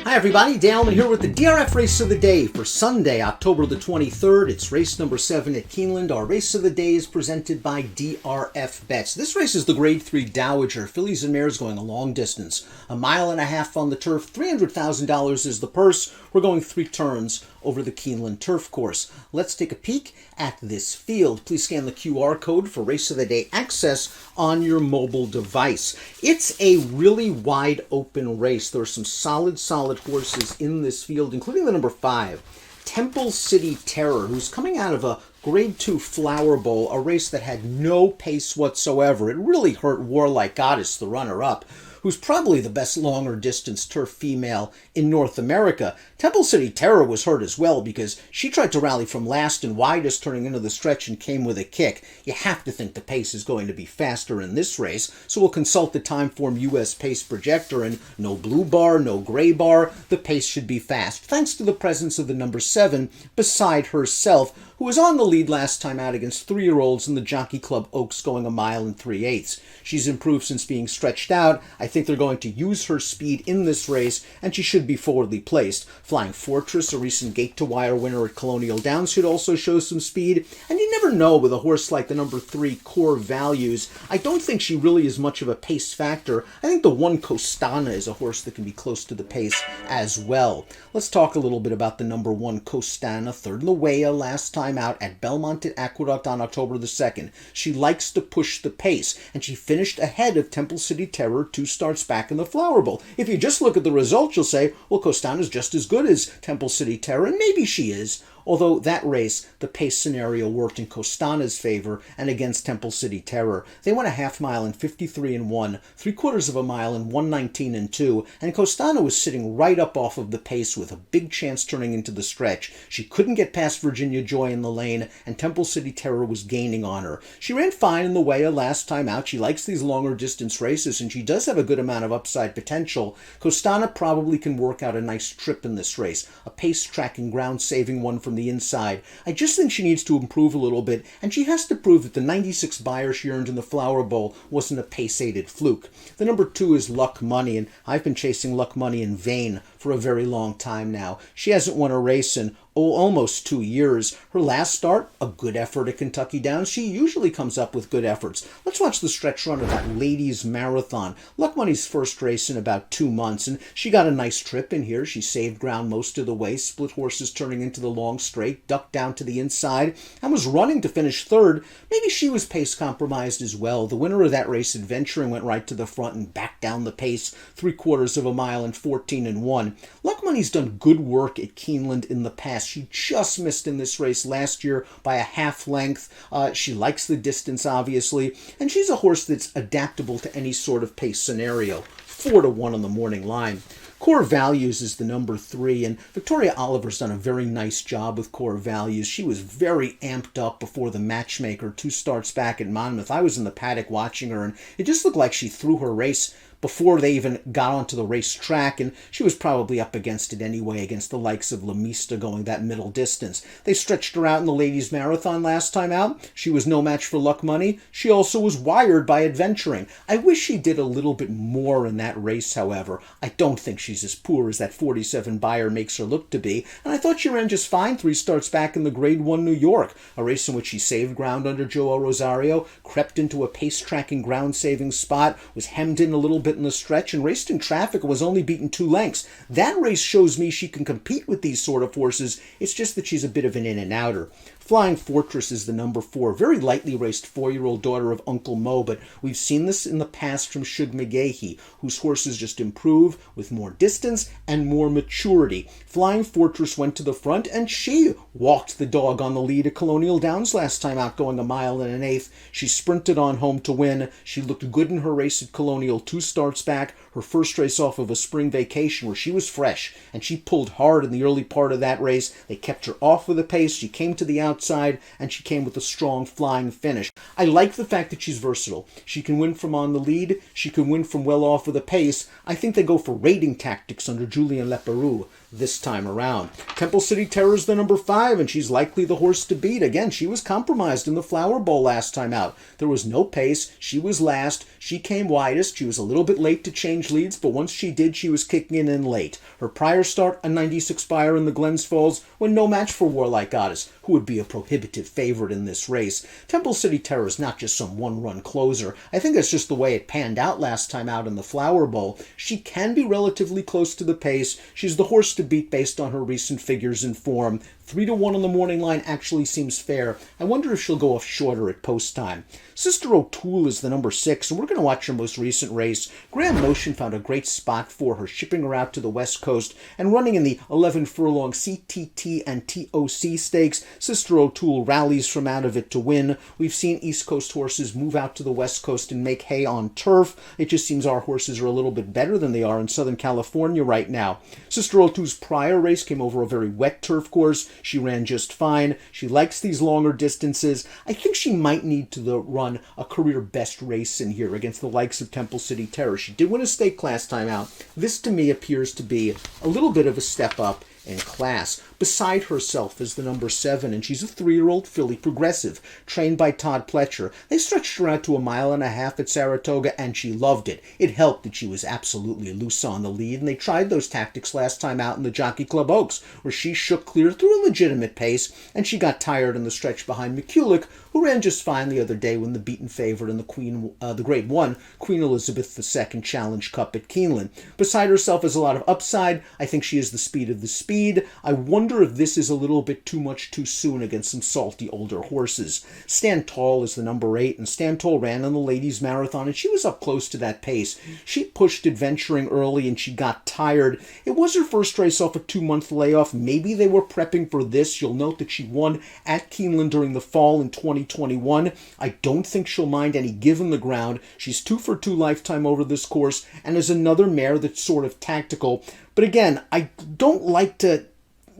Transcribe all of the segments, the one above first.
Hi everybody, Illman here with the DRF Race of the Day for Sunday, October the 23rd. It's race number 7 at Keeneland. Our Race of the Day is presented by DRF Bets. This race is the Grade 3 Dowager, fillies and mares going a long distance. 1.5 miles on the turf, $300,000 is the purse. We're going 3 turns over the Keeneland turf course. Let's take a peek at this field. Please scan the QR code for Race of the Day access on your mobile device. It's a really wide open race. There are some solid horses in this field, including the number 5, Temple City Terror, who's coming out of a Grade 2 Flower Bowl, a race that had no pace whatsoever. It really hurt Warlike Goddess, the runner-up, who's probably the best longer distance turf female in North America. Temple City Terror was hurt as well because she tried to rally from last and widest turning into the stretch and came with a kick. You have to think the pace is going to be faster in this race, so we'll consult the Timeform US Pace Projector, and no blue bar, no gray bar. The pace should be fast, thanks to the presence of the number 7 beside herself, who was on the lead last time out against 3-year-olds in the Jockey Club Oaks going 1 3/8 miles. She's improved since being stretched out. I think they're going to use her speed in this race, and she should be forwardly placed. Flying Fortress, a recent gate-to-wire winner at Colonial Downs, should also show some speed, and you never know with a horse like the number 3, Core Values. I don't think she really is much of a pace factor. I think the 1, Costana, is a horse that can be close to the pace as well. Let's talk a little bit about the number 1, Costana, third in the Weah last time out at Belmont at Aqueduct on October the 2nd. She likes to push the pace, and she finished ahead of Temple City Terror 2 starts back in the Flower Bowl. If you just look at the results, you'll say, well, Costana's just as good as Temple City Terror, and maybe she is. Although that race, the pace scenario worked in Costana's favor and against Temple City Terror. They went 1/2 mile in 53-1, 3/4 mile in 1:19-2, and Costana was sitting right up off of the pace with a big chance turning into the stretch. She couldn't get past Virginia Joy in the lane, and Temple City Terror was gaining on her. She ran fine in the Weah last time out. She likes these longer distance races, and she does have a good amount of upside potential. Costana probably can work out a nice trip in this race, a pace tracking, ground saving one from the inside. I just think she needs to improve a little bit, and she has to prove that the 96 buyer she earned in the Flower Bowl wasn't a pace-aided fluke. The number 2 is Luck Money, and I've been chasing Luck Money in vain for a very long time now. She hasn't won a race in almost 2 years. Her last start, a good effort at Kentucky Downs. She usually comes up with good efforts. Let's watch the stretch run of that ladies marathon. Luck Money's first race in about 2 months, and she got a nice trip in here. She saved ground most of the way, split horses turning into the long straight, ducked down to the inside, and was running to finish 3rd. Maybe she was pace compromised as well. The winner of that race, Adventuring, went right to the front and backed down the pace 3/4 mile in 14-1. Luck Money's done good work at Keeneland in the past. She just missed in this race last year by a half length. She likes the distance, obviously, and she's a horse that's adaptable to any sort of pace scenario. 4-1 on the morning line. Core Values is the number 3, and Victoria Oliver's done a very nice job with Core Values. She was very amped up before the matchmaker 2 starts back at Monmouth. I was in the paddock watching her, and it just looked like she threw her race before they even got onto the racetrack, and she was probably up against it anyway, against the likes of Lamista going that middle distance. They stretched her out in the ladies' marathon last time out. She was no match for Luck Money. She also was wired by Adventuring. I wish she did a little bit more in that race, however. I don't think she's as poor as that 47 buyer makes her look to be, and I thought she ran just fine 3 starts back in the Grade 1 New York, a race in which she saved ground under Joe Rosario, crept into a pace-tracking, ground-saving spot, was hemmed in a little bit in the stretch, and raced in traffic and was only beaten 2 lengths. That race shows me she can compete with these sort of horses. It's just that she's a bit of an in-and-outer. Flying Fortress is the number 4, very lightly raced 4-year-old daughter of Uncle Mo, but we've seen this in the past from Shug McGahee, whose horses just improve with more distance and more maturity. Flying Fortress went to the front, and she walked the dog on the lead at Colonial Downs last time out, going 1 1/8 miles. She sprinted on home to win. She looked good in her race at Colonial 2 starts back, her first race off of a spring vacation where she was fresh, and she pulled hard in the early part of that race. They kept her off with the pace. She came to the outside outside, and she came with a strong flying finish. I like the fact that she's versatile. She can win from on the lead. She can win from well off with a pace. I think they go for rating tactics under Julien Leparoux this time around. Temple City Terror's the number 5, and she's likely the horse to beat. Again, she was compromised in the Flower Bowl last time out. There was no pace. She was last. She came widest. She was a little bit late to change leads, but once she did, she was kicking it in late. Her prior start, a 96 Spire in the Glens Falls, when no match for Warlike Goddess, who would be a prohibitive favorite in this race. Temple City Terror is not just some one-run closer. I think that's just the way it panned out last time out in the Flower Bowl. She can be relatively close to the pace. She's the horse to beat based on her recent figures and form. 3-1 on the morning line actually seems fair. I wonder if she'll go off shorter at post time. Sister O'Toole is the number 6, and we're going to watch her most recent race. Graham Motion found a great spot for her, shipping her out to the West Coast and running in the 11-furlong CTT and TOC stakes. Sister O'Toole rallies from out of it to win. We've seen East Coast horses move out to the West Coast and make hay on turf. It just seems our horses are a little bit better than they are in Southern California right now. Sister O'Toole's prior race came over a very wet turf course. She ran just fine. She likes these longer distances. I think she might need to run a career best race in here against the likes of Temple City Terror. She did win a stake class time out. This to me appears to be a little bit of a step up in class. Beside herself is the number 7, and she's a 3-year-old filly progressive, trained by Todd Pletcher. They stretched her out to 1.5 miles at Saratoga, and she loved it. It helped that she was absolutely loose on the lead, and they tried those tactics last time out in the Jockey Club Oaks, where she shook clear through a legitimate pace, and she got tired in the stretch behind McCulloch, who ran just fine the other day when the beaten favorite in the Grade 1, Queen Elizabeth II Challenge Cup at Keeneland. Beside herself is a lot of upside. I think she has the speed of the speed. I wonder if this is a little bit too much too soon against some salty older horses. Stand Tall is the number 8, and Stand Tall ran in the ladies' marathon, and she was up close to that pace. She pushed adventuring early, and she got tired. It was her first race off a 2-month layoff. Maybe they were prepping for this. You'll note that she won at Keeneland during the fall in 2021. I don't think she'll mind any given the ground. She's 2 for 2 lifetime over this course, and is another mare that's sort of tactical. But again, I don't like to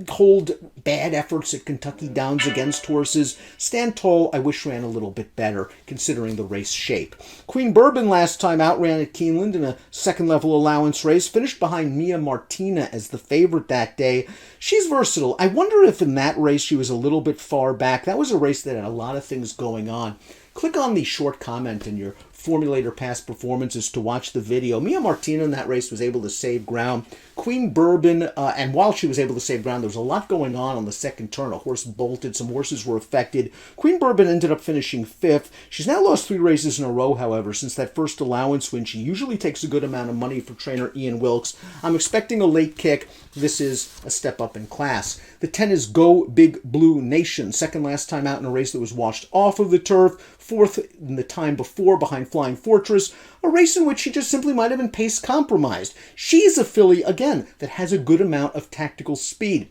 hold bad efforts at Kentucky Downs against horses. Stand Tall, I wish ran a little bit better, considering the race shape. Queen Bourbon last time out ran at Keeneland in a second-level allowance race, finished behind Mia Martina as the favorite that day. She's versatile. I wonder if in that race she was a little bit far back. That was a race that had a lot of things going on. Click on the short comment in your Formulator past performances to watch the video. Mia Martina in that race was able to save ground. Queen Bourbon, and while she was able to save ground, there was a lot going on the second turn. A horse bolted, some horses were affected. Queen Bourbon ended up finishing 5th. She's now lost 3 races in a row, however, since that first allowance win. She usually takes a good amount of money for trainer Ian Wilkes. I'm expecting a late kick. This is a step up in class. The 10 is Go Big Blue Nation, second last time out in a race that was washed off of the turf, 4th in the time before behind Flying Fortress, a race in which she just simply might have been pace compromised. She's a filly, again, that has a good amount of tactical speed.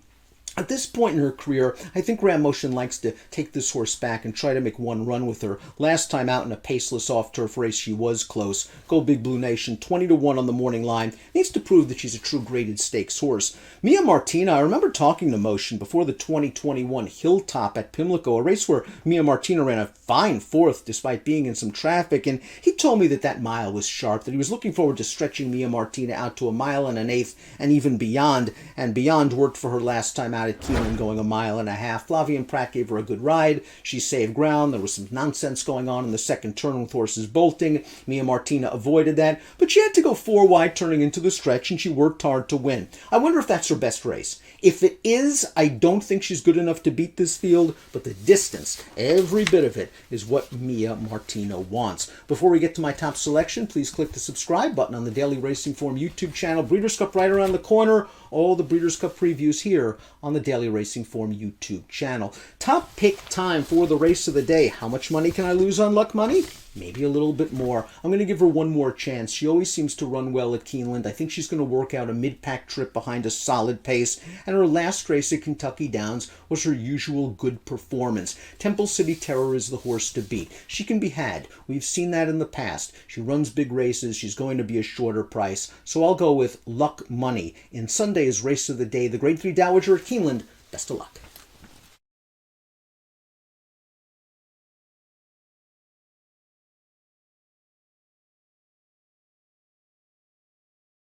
At this point in her career, I think Graham Motion likes to take this horse back and try to make one run with her. Last time out in a paceless off-turf race, she was close. Go Big Blue Nation, 20-1 on the morning line. Needs to prove that she's a true graded stakes horse. Mia Martina, I remember talking to Motion before the 2021 Hilltop at Pimlico, a race where Mia Martina ran a fine 4th despite being in some traffic, and he told me that that mile was sharp, that he was looking forward to stretching Mia Martina out to 1 1/8 and even beyond, and beyond worked for her last time out at Keeneland, going 1.5 miles. Flavien Prat gave her a good ride. She saved ground. There was some nonsense going on in the second turn with horses bolting. Mia Martina avoided that, but she had to go 4 wide turning into the stretch, and she worked hard to win. I wonder if that's her best race. If it is, I don't think she's good enough to beat this field, but the distance, every bit of it, is what Mia Martina wants. Before we get to my top selection, please click the subscribe button on the Daily Racing Form YouTube channel. Breeders' Cup right around the corner. All the Breeders' Cup previews here on the Daily Racing Form YouTube channel. Top pick time for the race of the day. How much money can I lose on Luck Money? Maybe a little bit more. I'm going to give her one more chance. She always seems to run well at Keeneland. I think she's going to work out a mid-pack trip behind a solid pace. And her last race at Kentucky Downs was her usual good performance. Temple City Terror is the horse to beat. She can be had. We've seen that in the past. She runs big races. She's going to be a shorter price. So I'll go with Luck Money in Sunday's Race of the Day, the Grade 3 Dowager at Keeneland. Best of luck.